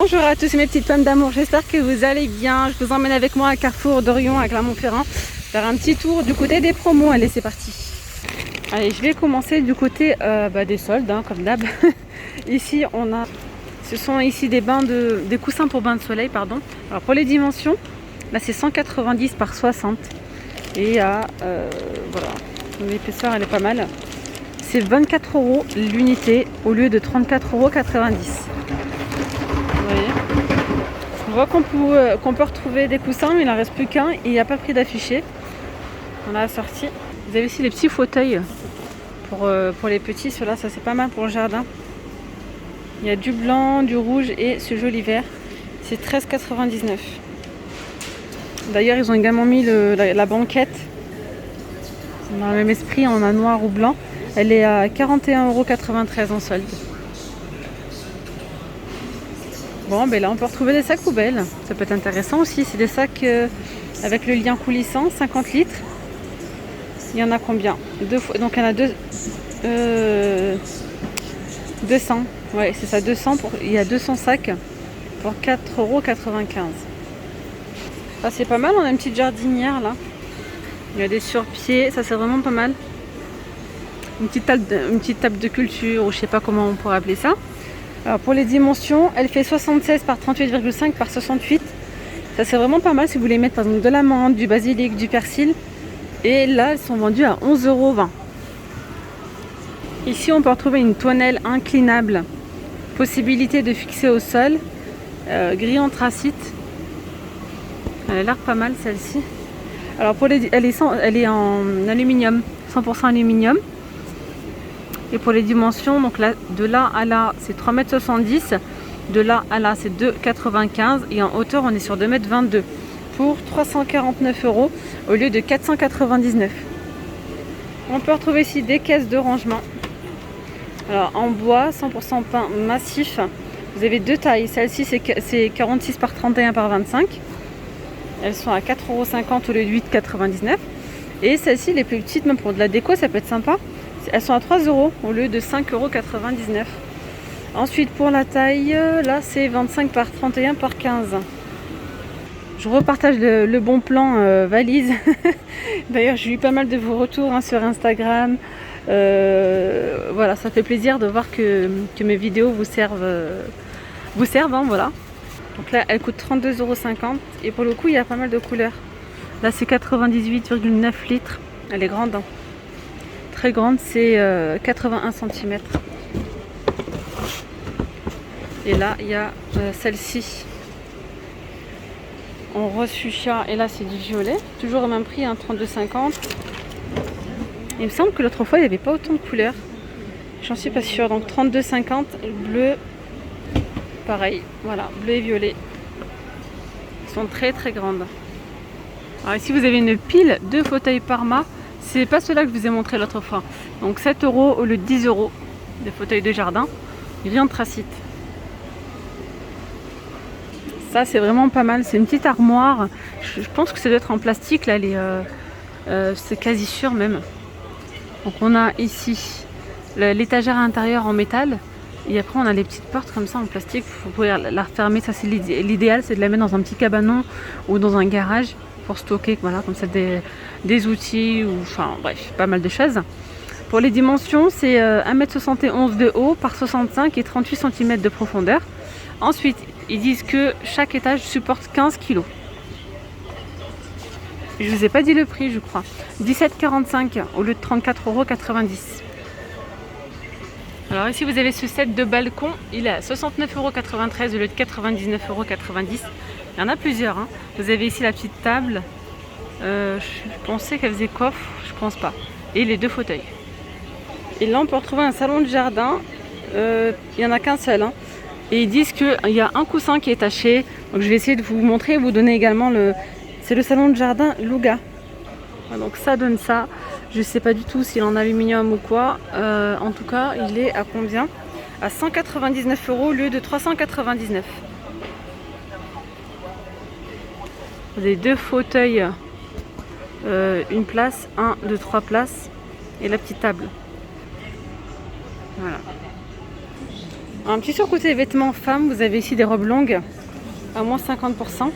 Bonjour à tous mes petites pommes d'amour, j'espère que vous allez bien. Je vous emmène avec moi à Carrefour d'Orion à Clermont-Ferrand faire un petit tour du côté des promos. Allez, c'est parti. Allez, je vais commencer du côté des soldes, comme d'hab. Ici, ce sont ici des coussins pour bain de soleil, pardon. Alors pour les dimensions, là c'est 190 par 60 et voilà, l'épaisseur elle est pas mal. C'est 24 € l'unité au lieu de 34,90 €. On voit qu'on peut retrouver des coussins, mais il n'en reste plus qu'un et il n'y a pas pris d'affiché. On l'a sorti. Vous avez ici les petits fauteuils pour les petits. Ceux-là, ça c'est pas mal pour le jardin. Il y a du blanc, du rouge et ce joli vert. C'est 13,99 €. D'ailleurs, ils ont également mis la banquette. Dans le même esprit, on a noir ou blanc. Elle est à 41,93 € en solde. Bon, ben là on peut retrouver des sacs poubelles, ça peut être intéressant aussi. C'est des sacs avec le lien coulissant, 50 litres. Il y en a combien? Donc il y en a 200. Ouais, c'est ça, 200 il y a 200 sacs pour 4,95 €. Ça c'est pas mal, on a une petite jardinière là. Il y a des surpieds, ça c'est vraiment pas mal. Une petite table de culture, ou je sais pas comment on pourrait appeler ça. Alors pour les dimensions, elle fait 76 par 38,5 par 68. Ça c'est vraiment pas mal si vous voulez mettre par exemple de la menthe, du basilic, du persil. Et là, elles sont vendues à 11,20 €. Ici, on peut retrouver une tonnelle inclinable. Possibilité de fixer au sol. Grille anthracite. Elle a l'air pas mal celle-ci. Alors elle est en aluminium, 100% aluminium. Et pour les dimensions, donc là, de là à là, c'est 3,70 m. De là à là, c'est 2,95 m. Et en hauteur, on est sur 2,22 m. Pour 349 € au lieu de 499 €. On peut retrouver ici des caisses de rangement. Alors en bois, 100% peint massif. Vous avez deux tailles. Celle-ci, c'est 46 par 31 par 25. Elles sont à 4,50 € au lieu de 8,99 €. Et celles-ci, les plus petites, même pour de la déco, ça peut être sympa. Elles sont à 3 € au lieu de 5,99 €. Ensuite, pour la taille, là, c'est 25 par 31 par 15. Je repartage le bon plan valise. D'ailleurs, j'ai eu pas mal de vos retours sur Instagram. Voilà, ça fait plaisir de voir que mes vidéos vous servent. Voilà. Donc là, elle coûte 32,50 € et pour le coup, il y a pas mal de couleurs. Là, c'est 98,9 litres. Elle est grande. Très grande, c'est 81 cm. Et là, il y a celle-ci en rose fuchsia. Et là, c'est du violet. Toujours au même prix, 32,50 €. Il me semble que l'autre fois, il n'y avait pas autant de couleurs. J'en suis pas sûre. Donc 32,50 €. Bleu, pareil. Voilà, bleu et violet. Ils sont très très grandes. Alors ici, vous avez une pile de fauteuils Parma. C'est pas ceux-là que je vous ai montré l'autre fois. Donc 7 € au lieu de 10 € des fauteuils de jardin. Gris anthracite. Ça c'est vraiment pas mal. C'est une petite armoire. Je pense que ça doit être en plastique. Là, c'est quasi sûr même. Donc on a ici l'étagère intérieure en métal. Et après on a les petites portes comme ça en plastique. Vous pouvez la refermer. Ça c'est l'idéal, c'est de la mettre dans un petit cabanon ou dans un garage pour stocker, voilà, comme ça des outils ou enfin bref, pas mal de choses. Pour les dimensions, c'est 1,71 m de haut par 65 et 38 cm de profondeur. Ensuite, ils disent que chaque étage supporte 15 kg. Je vous ai pas dit le prix, je crois. 17,45 € au lieu de 34,90 €. Alors ici, vous avez ce set de balcon. Il est à 69,93 € au lieu de 99,90 €. Il y en a plusieurs. Vous avez ici la petite table. Je pensais qu'elle faisait coffre, je pense pas. Et les deux fauteuils. Et là, on peut retrouver un salon de jardin. Il n'y en a qu'un seul. Et ils disent qu'il y a un coussin qui est taché. Donc je vais essayer de vous montrer et vous donner également c'est le salon de jardin Louga. Donc ça donne ça. Je sais pas du tout s'il est en aluminium ou quoi. En tout cas, il est à combien? À 199 € au lieu de 399 €. Vous avez deux fauteuils, une place, 1, 2, 3 places et la petite table. Voilà. Un petit sur côté vêtements femmes, vous avez ici des robes longues à moins 50%.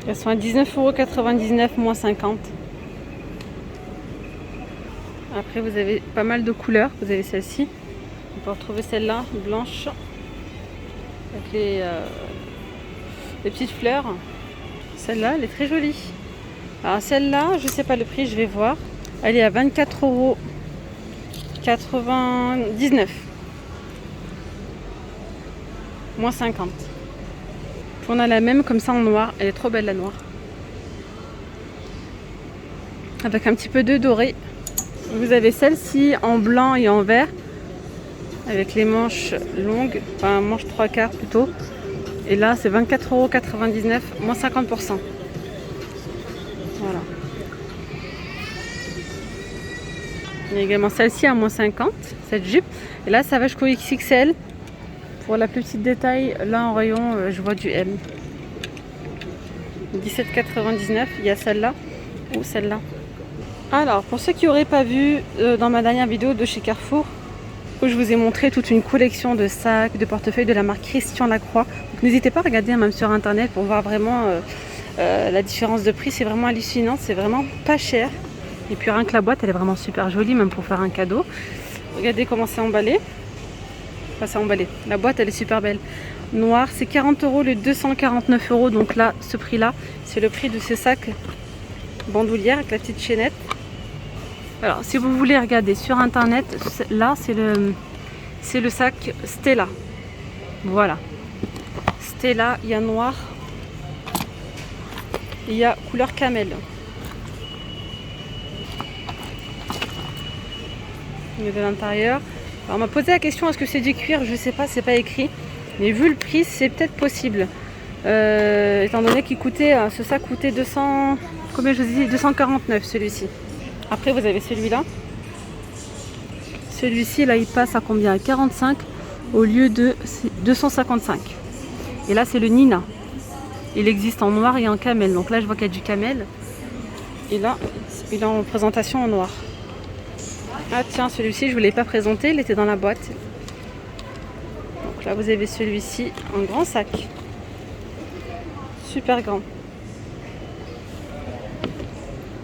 Elles sont à 19,99 € moins 50. Après vous avez pas mal de couleurs. Vous avez celle-ci. On peut retrouver celle-là, blanche, avec les petites fleurs. Celle-là, elle est très jolie. Alors celle-là, je sais pas le prix, je vais voir. Elle est à 24,99 € moins 50. On a la même comme ça en noir. Elle est trop belle la noire. Avec un petit peu de doré. Vous avez celle-ci en blanc et en vert. Avec les manches longues. Enfin manches 3/4 plutôt. Et là c'est 24,99 € moins 50%. Voilà. Il y a également celle-ci à moins 50. Cette jupe. Et là ça va jusqu'au XXL. Pour la plus petite détail, là en rayon, je vois du M. 17,99 €. Il y a celle-là ou celle-là. Alors, pour ceux qui n'auraient pas vu dans ma dernière vidéo de chez Carrefour, où je vous ai montré toute une collection de sacs, de portefeuilles de la marque Christian Lacroix. N'hésitez pas à regarder même sur internet pour voir vraiment la différence de prix. C'est vraiment hallucinant, c'est vraiment pas cher. Et puis rien que la boîte, elle est vraiment super jolie, même pour faire un cadeau. Regardez comment c'est emballé. Enfin, c'est emballé. La boîte, elle est super belle. Noir, c'est 40 € le 249 €. Donc là, ce prix-là, c'est le prix de ce sac bandoulière avec la petite chaînette. Alors, si vous voulez regarder sur internet, là, c'est le sac Stella. Voilà. Stella, il y a noir. Il y a couleur camel. Il y a de l'intérieur. Alors, on m'a posé la question, est-ce que c'est du cuir? Je sais pas, c'est pas écrit. Mais vu le prix, c'est peut-être possible. Étant donné qu'il coûtait, ce sac coûtait 200, combien je vous dis, 249 celui-ci. Après, vous avez celui-là. Celui-ci, là, il passe à combien? À 45 au lieu de 255. Et là, c'est le Nina. Il existe en noir et en camel. Donc là, je vois qu'il y a du camel. Et là, il est en présentation en noir. Ah tiens, celui-ci, je ne vous l'ai pas présenté, il était dans la boîte. Donc là, vous avez celui-ci, un grand sac. Super grand.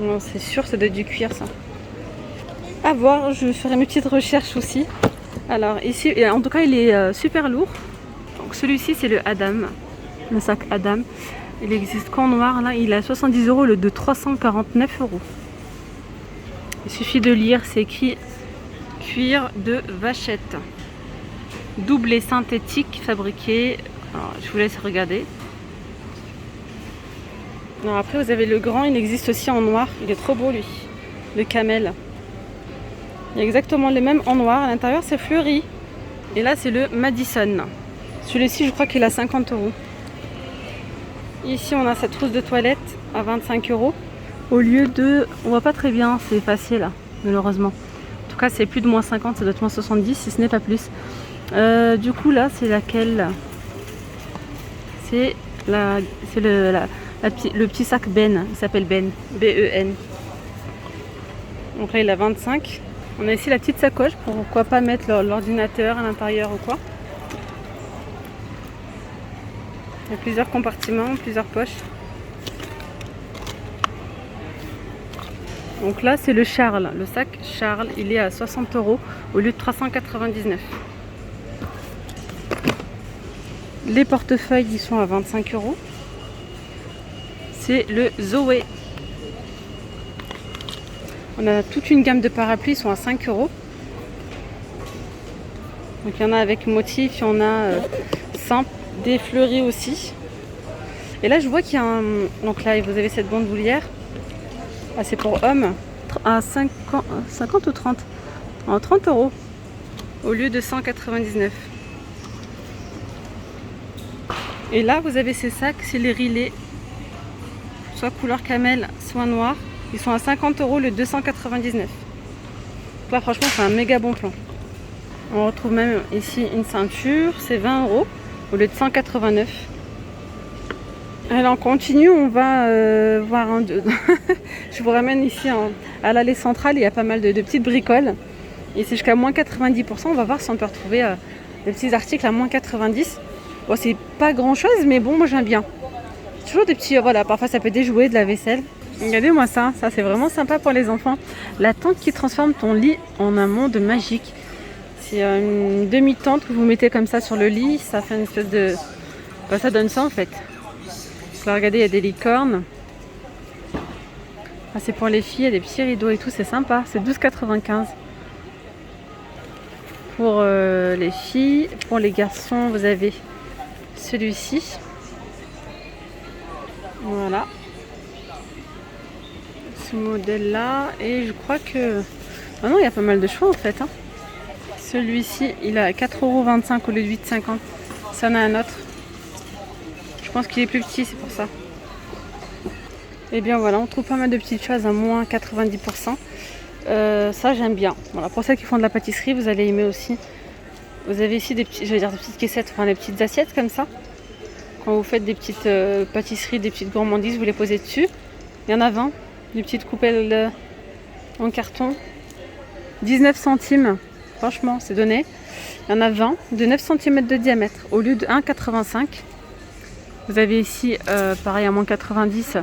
Non, c'est sûr, ça doit être du cuir, ça. À voir, je ferai mes petites recherches aussi. Alors ici, en tout cas, il est super lourd. Donc celui-ci, c'est le Adam, le sac Adam. Il existe qu'en noir, là, il est à 70 € le de 349 €. Il suffit de lire, c'est écrit cuir de vachette. Doublé synthétique fabriqué. Alors, je vous laisse regarder. Alors, après, vous avez le grand, il existe aussi en noir. Il est trop beau, lui. Le camel. Il y a exactement les mêmes en noir. À l'intérieur, c'est fleuri. Et là, c'est le Madison. Celui-ci, je crois qu'il a 50 €. Ici, on a cette trousse de toilette à 25 € au lieu de... On voit pas très bien, c'est effacé là, malheureusement. En tout cas, c'est plus de moins 50, ça doit être moins 70 si ce n'est pas plus. Du coup, là, c'est laquelle? C'est le petit sac Ben, il s'appelle Ben, B-E-N. Donc là, il a 25. On a ici la petite sacoche, pourquoi pas mettre l'ordinateur à l'intérieur ou quoi. Il y a plusieurs compartiments, plusieurs poches. Donc là, c'est le Charles. Le sac Charles, il est à 60 € au lieu de 399. Les portefeuilles, ils sont à 25 €. C'est le Zoé. On a toute une gamme de parapluies, ils sont à 5 €. Donc il y en a avec motif, il y en a simple, des fleuris aussi. Et là, je vois qu'il y a un... Donc là, vous avez cette bandoulière. Ah, c'est pour hommes. À 50 ou 30 en 30 € au lieu de 199. Et là, vous avez ces sacs, c'est les rilets. Soit couleur camel, soit noir. Ils sont à 50 € le 299. Donc là, franchement, c'est un méga bon plan. On retrouve même ici une ceinture, c'est 20 € au lieu de 189. Alors on continue, on va voir un... Je vous ramène ici à l'allée centrale, il y a pas mal de petites bricoles. Et c'est jusqu'à moins 90%. On va voir si on peut retrouver des petits articles à moins 90. Bon, c'est pas grand chose, mais bon, moi j'aime bien. Toujours des petits, voilà, parfois ça peut être des jouets, de la vaisselle. Regardez-moi ça c'est vraiment sympa pour les enfants. La tente qui transforme ton lit en un monde magique. C'est une demi-tente que vous mettez comme ça sur le lit, ça fait une espèce de... Bah, ça donne ça en fait. Là, regardez, il y a des licornes. Ah, c'est pour les filles, il y a des petits rideaux et tout, c'est sympa. C'est 12,95 pour les filles. Pour les garçons, vous avez celui-ci. Voilà. Ce modèle-là. Et je crois que... Ah non, il y a pas mal de choix en fait. Hein. Celui-ci, il a 4,25 € au lieu de 8,50 €. Ça en a un autre. Je pense qu'il est plus petit, c'est pour ça. Et bien voilà, on trouve pas mal de petites choses à moins 90%. Ça, j'aime bien. Voilà, pour ceux qui font de la pâtisserie, vous allez aimer aussi. Vous avez ici des petits, je vais dire des petites caissettes, enfin des petites assiettes comme ça. Quand vous faites des petites pâtisseries, des petites gourmandises, vous les posez dessus. Il y en a 20. Des petites coupelles en carton. 19 centimes. Franchement, c'est donné. Il y en a 20 de 9 cm de diamètre au lieu de 1,85 €. Vous avez ici, pareil à moins 90,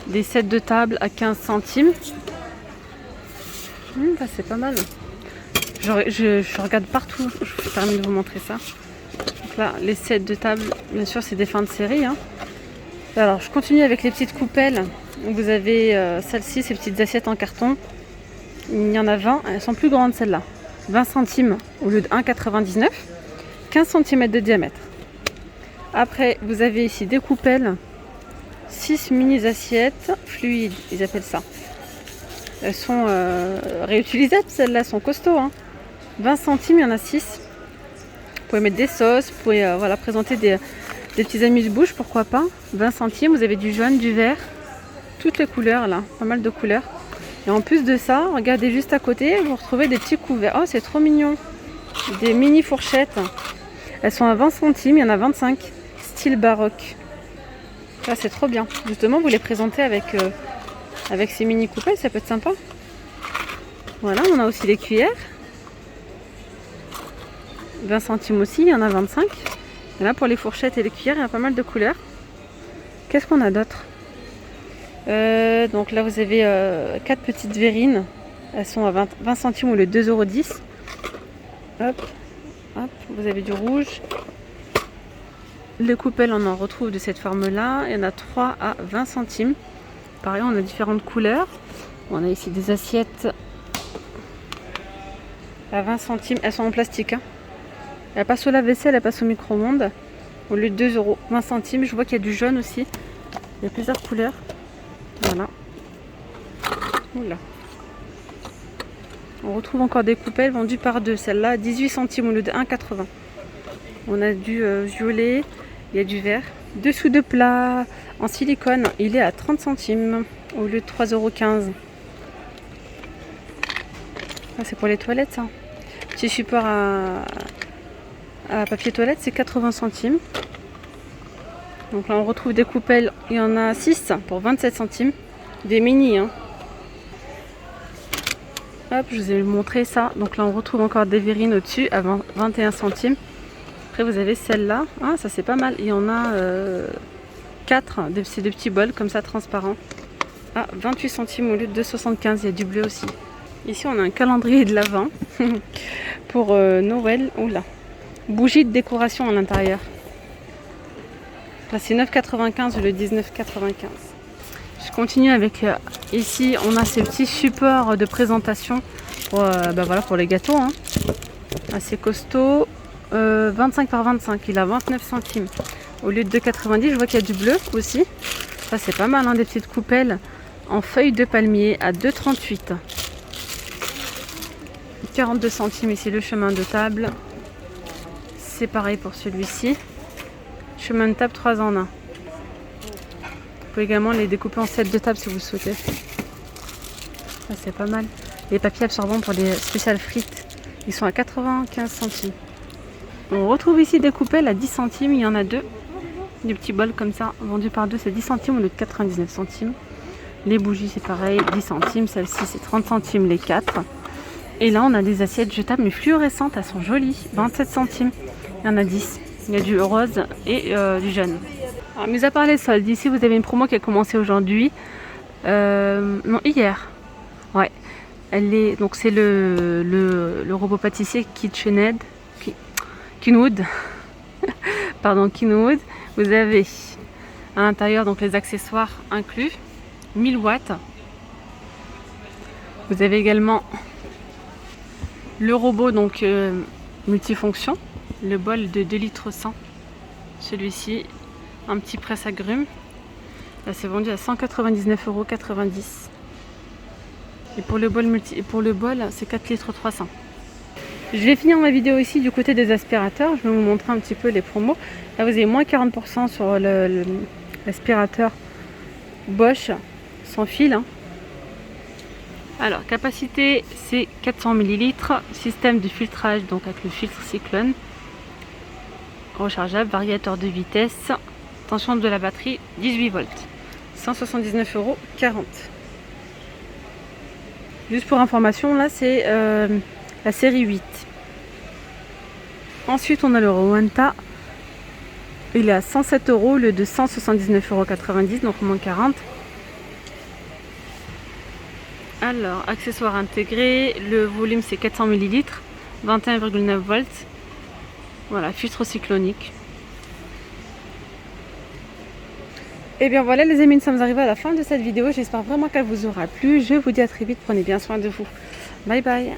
des sets de table à 15 centimes. Ça c'est pas mal. Je regarde partout. Je vous permets de vous montrer ça. Donc là, les sets de table, bien sûr, c'est des fins de série. Hein. Alors, je continue avec les petites coupelles. Vous avez celle-ci, ces petites assiettes en carton. Il y en a 20. Elles sont plus grandes, celles-là. 20 centimes au lieu de 1,99 €. 15 cm de diamètre. Après, vous avez ici des coupelles. 6 mini assiettes fluides, ils appellent ça. Elles sont réutilisables, celles-là sont costauds. Hein. 20 centimes, il y en a 6. Vous pouvez mettre des sauces, vous pouvez voilà, présenter des petits amuse-bouches, pourquoi pas. 20 centimes, vous avez du jaune, du vert, toutes les couleurs là, pas mal de couleurs. Et en plus de ça, regardez juste à côté, vous retrouvez des petits couverts. Oh, c'est trop mignon. Des mini fourchettes. Elles sont à 20 centimes, il y en a 25. Style baroque. Ça, c'est trop bien. Justement, vous les présentez avec ces mini coupelles, ça peut être sympa. Voilà, on a aussi les cuillères. 20 centimes aussi, il y en a 25. Et là, pour les fourchettes et les cuillères, il y a pas mal de couleurs. Qu'est-ce qu'on a d'autre? Donc là, vous avez 4 petites verrines. Elles sont à 20 centimes au lieu de 2,10 €. Hop, hop, vous avez du rouge. Les coupelles, on en retrouve de cette forme-là. Il y en a 3 à 20 centimes. Pareil, on a différentes couleurs. On a ici des assiettes à 20 centimes. Elles sont en plastique. Hein. Elles passent au lave-vaisselle, elles passent au micro-ondes. Au lieu de 2 €, 20 centimes. Je vois qu'il y a du jaune aussi. Il y a plusieurs couleurs. Voilà. Oula. On retrouve encore des coupelles vendues par deux. Celle-là, 18 centimes au lieu de 1,80 €. On a du violet, il y a du vert. Dessous de plat en silicone, il est à 30 centimes au lieu de 3,15 €. Ah, c'est pour les toilettes, ça. Petit support à papier toilette, c'est 80 centimes. Donc là, on retrouve des coupelles. Il y en a 6 pour 27 centimes. Des mini, hein. Hop, je vous ai montré ça. Donc là, on retrouve encore des verrines au-dessus à 21 centimes. Après, vous avez celle-là. Ah, ça, c'est pas mal. Il y en a 4. C'est des petits bols comme ça, transparents. À 28 centimes au lieu de 2,75 €. Il y a du bleu aussi. Ici, on a un calendrier de l'Avent pour Noël. Oula. Bougie de décoration à l'intérieur. Là, c'est 9,95 € au lieu de 19,95 €. Je continue avec, ici, on a ces petits supports de présentation pour, voilà, pour les gâteaux. Hein. Assez costaud. 25 par 25, il a 29 centimes. Au lieu de 2,90 €, je vois qu'il y a du bleu aussi. Ça, c'est pas mal, hein, des petites coupelles en feuilles de palmier à 2,38 €. 42 centimes ici, le chemin de table. C'est pareil pour celui-ci. Chemin de table 3 en 1. Vous pouvez également les découper en 7 de table si vous le souhaitez. Ça, c'est pas mal. Les papiers absorbants pour les spéciales frites, ils sont à 95 centimes. On retrouve ici des coupelles à 10 centimes, il y en a 2. Des petits bols comme ça, vendus par deux, c'est 10 centimes au lieu de 99 centimes. Les bougies, c'est pareil, 10 centimes. Celle-ci, c'est 30 centimes les 4. Et là, on a des assiettes jetables, mais fluorescentes. Elles sont jolies. 27 centimes. Il y en a 10. Il y a du rose et du jaune. Alors, mis à part les soldes, ici, vous avez une promo qui a commencé aujourd'hui. Non, hier. Ouais. Elle est, donc, c'est le robot pâtissier KitchenAid. Kenwood. Pardon, Kenwood. Vous avez à l'intérieur donc les accessoires inclus. 1000 watts. Vous avez également le robot donc multifonction, le bol de 2 litres 100. Celui-ci, un petit presse-agrumes. Là, c'est vendu à 199,90 €. Et pour le bol, c'est 4 litres 300. Je vais finir ma vidéo ici du côté des aspirateurs. Je vais vous montrer un petit peu les promos. Là, vous avez moins 40% sur l'aspirateur Bosch sans fil. Alors, capacité, c'est 400 ml. Système de filtrage, donc avec le filtre Cyclone. Rechargeable, variateur de vitesse. Tension de la batterie, 18 volts. 179,40 €. Juste pour information, là, c'est la série 8. Ensuite, on a le Rowenta. Il est à 107 € le de 179,90 €, donc moins 40. Alors, accessoires intégrés, le volume c'est 400 ml, 21,9 volts. Voilà, filtre cyclonique. Et bien voilà les amis, nous sommes arrivés à la fin de cette vidéo. J'espère vraiment qu'elle vous aura plu. Je vous dis à très vite, prenez bien soin de vous. Bye bye.